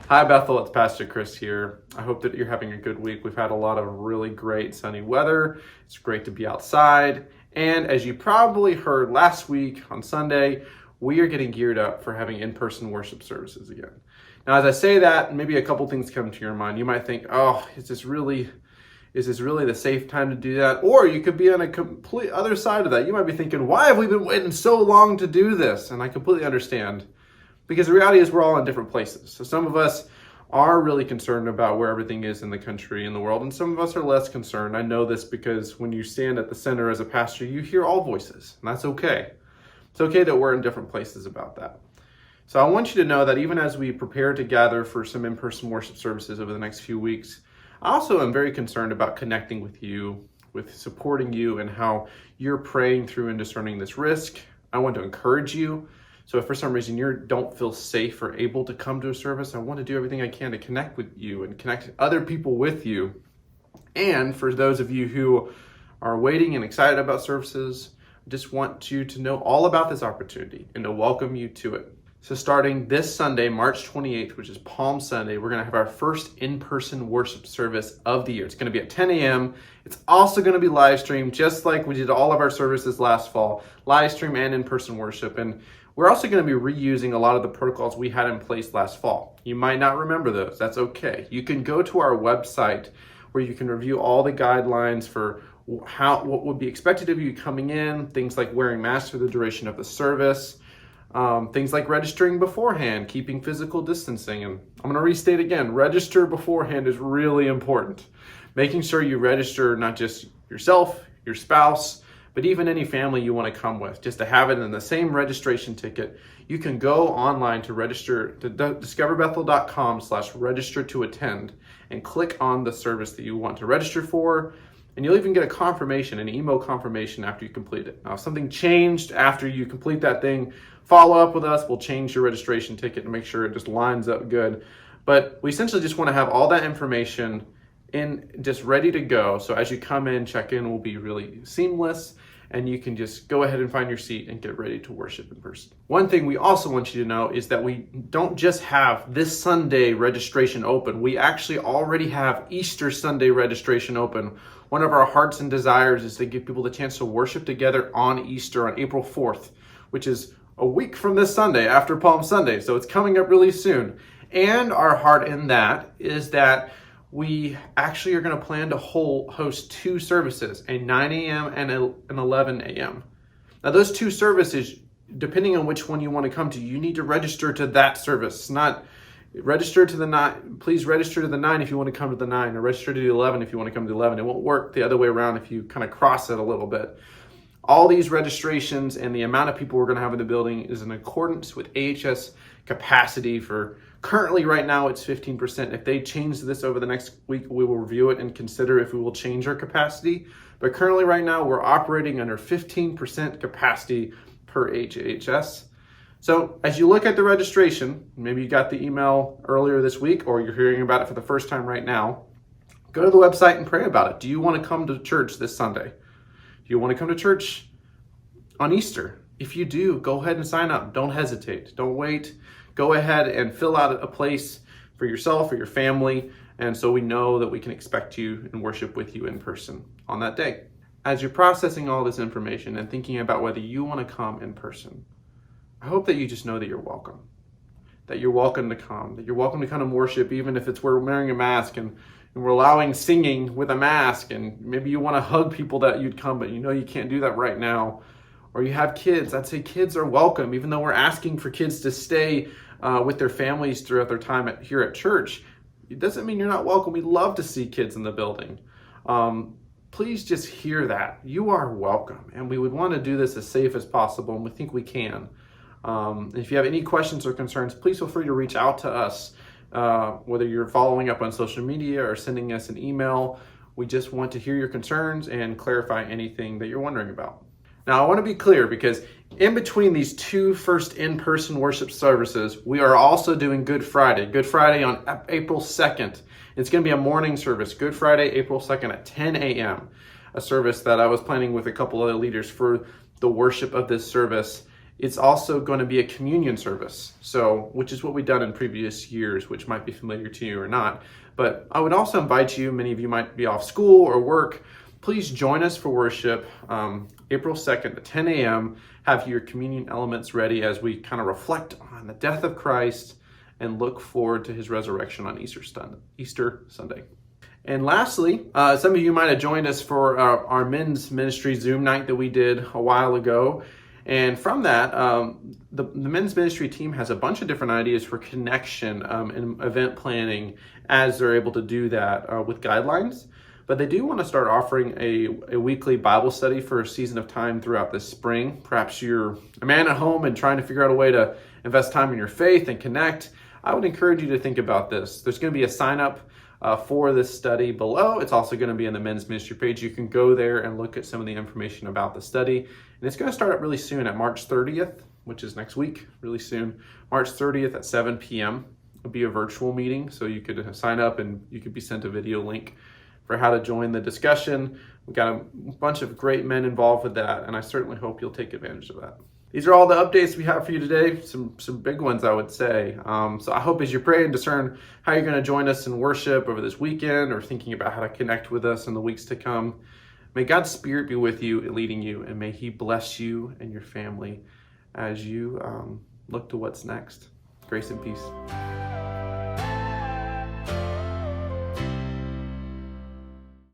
Hi Bethel, it's Pastor Chris here. I hope that you're having a good week. We've had a lot of really great sunny weather. It's great to be outside. And as you probably heard last week on Sunday, we are getting geared up for having in-person worship services again. Now, as I say that, maybe a couple things come to your mind. You might think, oh, is this really the safe time to do that? Or you could be on a complete other side of that. You might be thinking, why have we been waiting so long to do this? And I completely understand. Because the reality is we're all in different places. So some of us are really concerned about where everything is in the country and the world, and some of us are less concerned. I know this because when you stand at the center as a pastor, you hear all voices, and that's okay. It's okay that we're in different places about that. So I want you to know that even as we prepare to gather for some in-person worship services over the next few weeks, I also am very concerned about connecting with you, with supporting you, and how you're praying through and discerning this risk. I want to encourage you. So if for some reason you don't feel safe or able to come to a service, I want to do everything I can to connect with you and connect other people with you. And for those of you who are waiting and excited about services, I just want you to know all about this opportunity and to welcome you to it. So starting this Sunday, March 28th, which is Palm Sunday, we're going to have our first in-person worship service of the year. It's going to be at 10 a.m. It's also going to be live streamed, just like we did all of our services last fall, live stream and in-person worship. And we're also going to be reusing a lot of the protocols we had in place last fall. You might not remember those. That's okay. You can go to our website where you can review all the guidelines for what would be expected of you coming in, things like wearing masks for the duration of the service, things like registering beforehand, keeping physical distancing. And I'm going to restate again, register beforehand is really important. Making sure you register not just yourself, your spouse, but even any family you want to come with, just to have it in the same registration ticket. You can go online to register to discoverbethel.com/register to attend and click on the service that you want to register for. And you'll even get a confirmation, an email confirmation after you complete it. Now, if something changed after you complete that thing, follow up with us. We'll change your registration ticket to make sure it just lines up good. But we essentially just want to have all that information in just ready to go. So as you come in, check-in will be really seamless, and you can just go ahead and find your seat and get ready to worship in person. One thing we also want you to know is that we don't just have this Sunday registration open. We actually already have Easter Sunday registration open. One of our hearts and desires is to give people the chance to worship together on Easter on April 4th, which is a week from this Sunday after Palm Sunday. So it's coming up really soon. And our heart in that is that we actually are going to plan to host two services, a 9 a.m. and an 11 a.m. Now those two services, depending on which one you want to come to, you need to register to that service. Not register to the 9. Please register to the 9 if you want to come to the 9, or register to the 11 if you want to come to the 11. It won't work the other way around if you kind of cross it a little bit. All these registrations and the amount of people we're going to have in the building is in accordance with AHS capacity for currently right now it's 15%. If they change this over the next week, we will review it and consider if we will change our capacity. But currently right now we're operating under 15% capacity per AHS. So as you look at the registration, maybe you got the email earlier this week or you're hearing about it for the first time right now, go to the website and pray about it. Do you want to come to church this Sunday? Do you want to come to church on Easter? If you do, go ahead and sign up. Don't hesitate. Don't wait. Go ahead and fill out a place for yourself or your family, and so we know that we can expect you and worship with you in person on that day. As you're processing all this information and thinking about whether you want to come in person, I hope that you just know that you're welcome. That you're welcome to come. That you're welcome to come and worship, even if it's we're wearing a mask and we're allowing singing with a mask, and maybe you want to hug people that you'd come, but you know you can't do that right now. Or you have kids. I'd say kids are welcome, even though we're asking for kids to stay with their families throughout their time here at church. It doesn't mean you're not welcome. We love to see kids in the building. Please just hear that. You are welcome, and we would want to do this as safe as possible, and we think we can. If you have any questions or concerns, please feel free to reach out to us. Whether you're following up on social media or sending us an email, we just want to hear your concerns and clarify anything that you're wondering about. Now, I want to be clear because in between these two first in-person worship services, we are also doing Good Friday. Good Friday on April 2nd. It's going to be a morning service, Good Friday, April 2nd at 10 a.m. A service that I was planning with a couple other leaders for the worship of this service. It's also going to be a communion service, so which is what we've done in previous years, which might be familiar to you or not. But I would also invite you, many of you might be off school or work, please join us for worship April 2nd at 10 a.m. Have your communion elements ready as we kind of reflect on the death of Christ and look forward to his resurrection on Easter Sunday. And lastly, some of you might have joined us for our men's ministry Zoom night that we did a while ago. And from that, the men's ministry team has a bunch of different ideas for connection and event planning as they're able to do that with guidelines. But they do want to start offering a weekly Bible study for a season of time throughout this spring. Perhaps you're a man at home and trying to figure out a way to invest time in your faith and connect. I would encourage you to think about this. There's going to be a sign up for this study below. It's also going to be on the men's ministry page. You can go there and look at some of the information about the study. And it's going to start up really soon at March 30th, which is next week, really soon. March 30th at 7 p.m. It'll be a virtual meeting, so you could sign up and you could be sent a video link for how to join the discussion. We've got a bunch of great men involved with that, and I certainly hope you'll take advantage of that. These are all the updates we have for you today, some big ones, I would say. So I hope as you pray and discern how you're going to join us in worship over this weekend or thinking about how to connect with us in the weeks to come, may God's Spirit be with you and leading you, and may he bless you and your family as you look to what's next. Grace and peace.